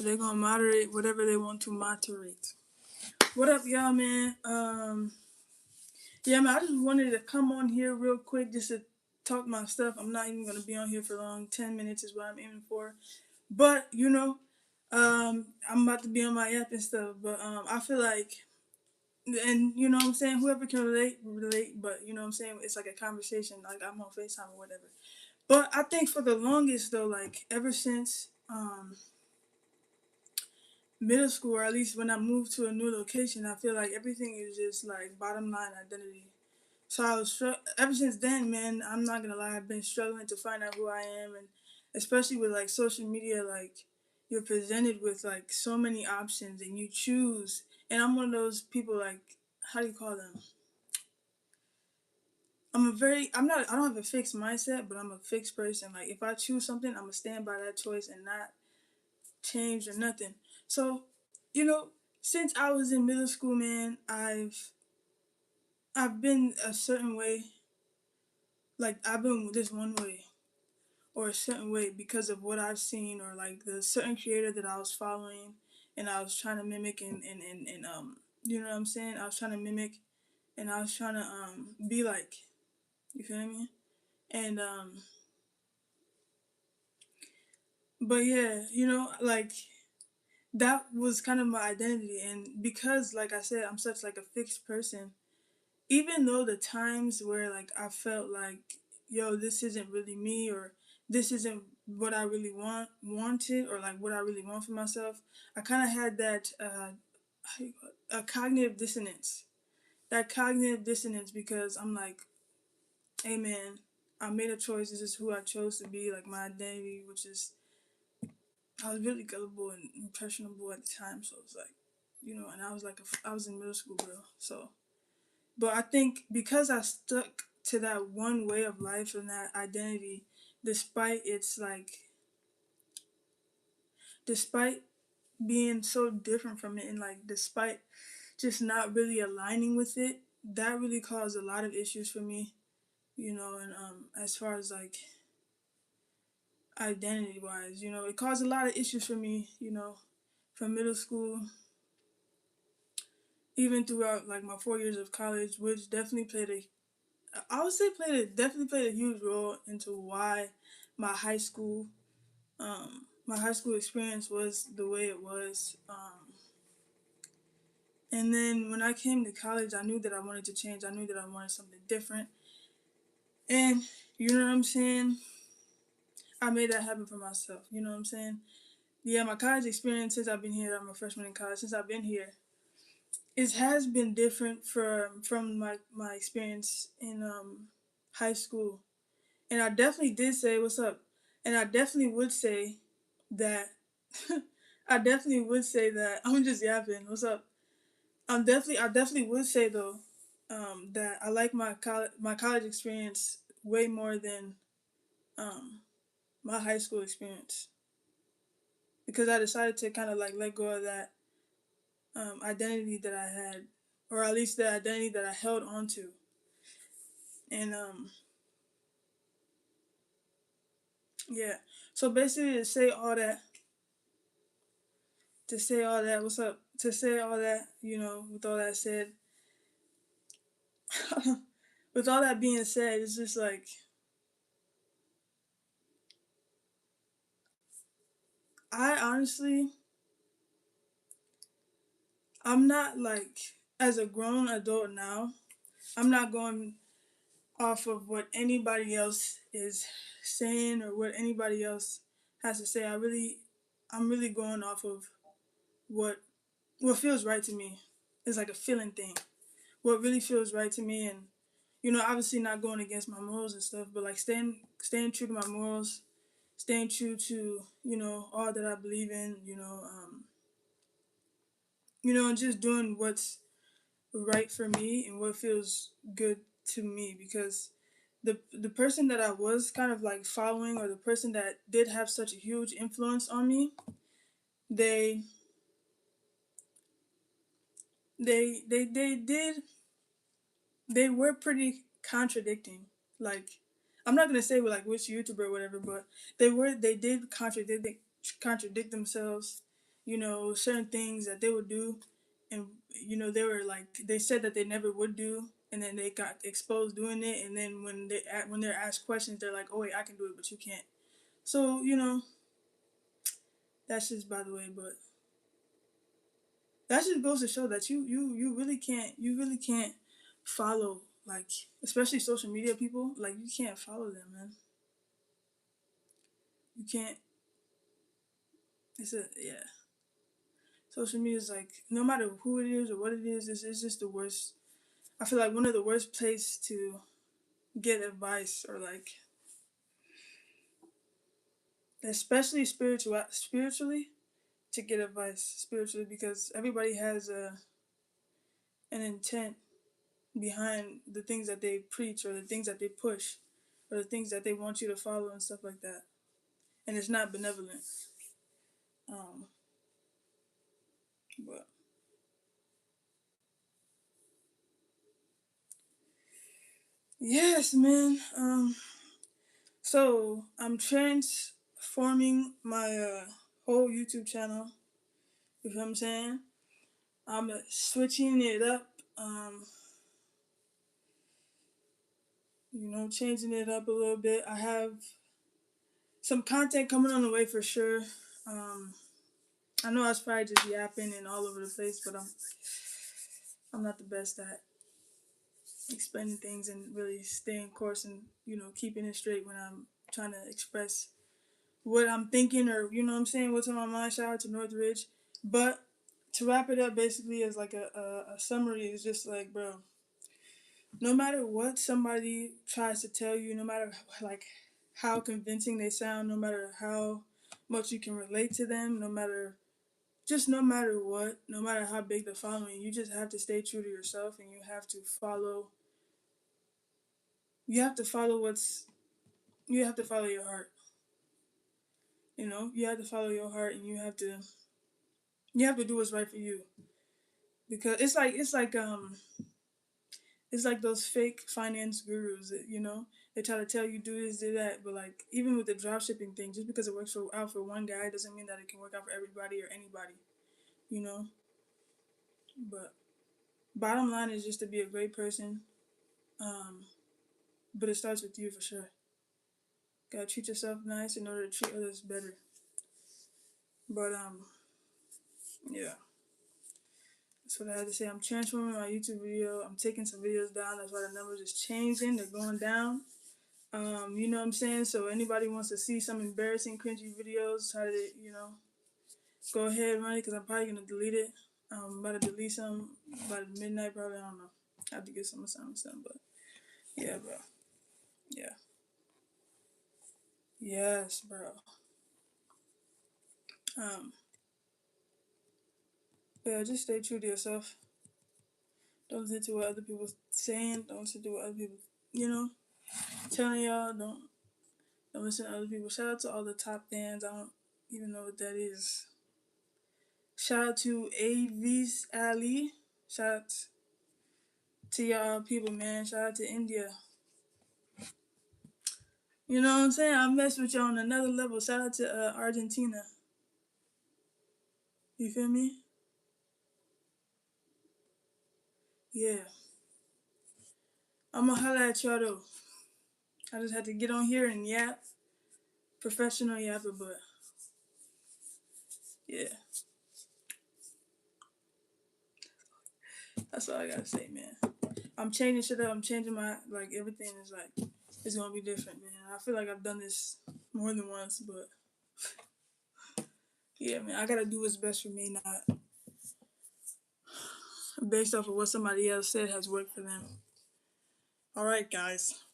They're gonna moderate whatever they want to moderate. What up, y'all, man? Yeah, man. I just wanted to come on here real quick just to talk my stuff. I'm not even gonna be on here for long. 10 minutes is what I'm aiming for. But I'm about to be on my app and stuff. But I feel like, and you know what I'm saying. Whoever can relate. But you know what I'm saying. It's like a conversation. Like I'm on Facetime or whatever. But I think for the longest though, like ever since middle school, or at least when I moved to a new location, I feel like everything is just like bottom line identity. So ever since then, man. I'm not gonna lie, I've been struggling to find out who I am, and especially with like social media, like you're presented with like so many options, and you choose. And I'm one of those people like, how do you call them? I don't have a fixed mindset, but I'm a fixed person. Like if I choose something, I'm gonna stand by that choice and not change or nothing. So, you know, since I was in middle school, man, I've been a certain way. Like I've been this one way or a certain way because of what I've seen or like the certain creator that I was following and I was trying to mimic and you know what I'm saying? I was trying to mimic and I was trying to be like, you feel me? And but yeah, like that was kind of my identity, and because like I said, I'm such like a fixed person. Even though the times where like I felt like, yo, this isn't really me, or this isn't what I really wanted, or like what I really want for myself, I kind of had that a cognitive dissonance. That cognitive dissonance because I'm like, hey man, I made a choice. This is who I chose to be, like my identity, which is I was really gullible and impressionable at the time, so it was like, and I was like, I was in middle school, bro. So, but I think because I stuck to that one way of life and that identity, despite it's like, despite being so different from it, and like, despite just not really aligning with it, that really caused a lot of issues for me, and as far as like identity wise, it caused a lot of issues for me, from middle school even throughout like my 4 years of college, which definitely I would say definitely played a huge role into why my high school, my high school experience was the way it was. And then when I came to college, I knew that I wanted to change. I knew that I wanted something different, and you know what I'm saying. I made that happen for myself. You know what I'm saying. Yeah, my college experience since I've been here. I'm a freshman in college. Since I've been here, it has been different from my experience in high school. And I definitely did say what's up. And I definitely would say that I definitely would say that I'm just yapping. What's up? I definitely would say though, that I like my college experience way more than um my high school experience, because I decided to kind of like let go of that identity that I had, or at least the identity that I held on to. And yeah. So basically to say all that, what's up? To say all that, with all that said, with all that being said, it's just like I honestly, I'm not like, as a grown adult now, I'm not going off of what anybody else is saying or what anybody else has to say. I'm really going off of what what feels right to me. It's like a feeling thing. What really feels right to me, and obviously not going against my morals and stuff, but like staying true to my morals, staying true to all that I believe in, and just doing what's right for me and what feels good to me, because the person that I was kind of like following, or the person that did have such a huge influence on me, they did they were pretty contradicting. Like, I'm not gonna say which YouTuber or whatever, but they did contradict themselves, certain things that they would do, and they were like they said that they never would do, and then they got exposed doing it, and then when they're asked questions, they're like, "Oh wait, I can do it, but you can't." So that's just by the way, but that just goes to show that you really can't follow, like, especially social media people, like you can't follow them, man. You can't. It's a yeah. Social media is like, no matter who it is or what it is, it's just the worst. I feel like one of the worst place to get advice, or like, especially spiritually, to get advice spiritually, because everybody has an intent behind the things that they preach, or the things that they push, or the things that they want you to follow and stuff like that, and it's not benevolent. um but yes, man. So I'm transforming my whole YouTube channel. You know what I'm saying? I'm switching it up. Um, changing it up a little bit. I have some content coming on the way for sure. Um, I know I was probably just yapping and all over the place, but I'm not the best at explaining things and really staying course, and keeping it straight when I'm trying to express what I'm thinking, or what I'm saying, what's on my mind. Shout out to Northridge. But to wrap it up, basically, as like a summary, is just like, bro, no matter what somebody tries to tell you, no matter like how convincing they sound, no matter how much you can relate to them, no matter what, no matter how big the following, you just have to stay true to yourself, and you have to follow your heart. You have to follow your heart, and you have to do what's right for you, because it's like those fake finance gurus that they try to tell you do this, do that, but like even with the drop shipping thing, just because it works out for one guy doesn't mean that it can work out for everybody or anybody, you know. But bottom line is just to be a great person, um, but it starts with you for sure. Gotta treat yourself nice in order to treat others better. But yeah, that's what I had to say. I'm transforming my YouTube video. I'm taking some videos down. That's why the numbers is changing. They're going down. You know what I'm saying? So anybody wants to see some embarrassing, cringy videos, try to, go ahead and run it, because I'm probably gonna delete it. I'm about to delete some by midnight, probably. I don't know. I have to get some assignments done, but yeah, bro. Yeah. Yes, bro. Um, yeah, just stay true to yourself. Don't listen to what other people saying. Don't listen to what other people, you know, telling y'all. Don't listen to other people. Shout out to all the top fans. I don't even know what that is. Shout out to Avis Ali. Shout out to y'all people, man. Shout out to India. You know what I'm saying? I mess with y'all on another level. Shout out to Argentina. You feel me? Yeah. I'ma holla at y'all though. I just had to get on here and yap. Professional yapper, but yeah. That's all I gotta say, man. I'm changing shit up. I'm changing my, like, everything is like, it's gonna be different, man. I feel like I've done this more than once, but yeah, man, I gotta do what's best for me, not based off of what somebody else said has worked for them. All right, guys.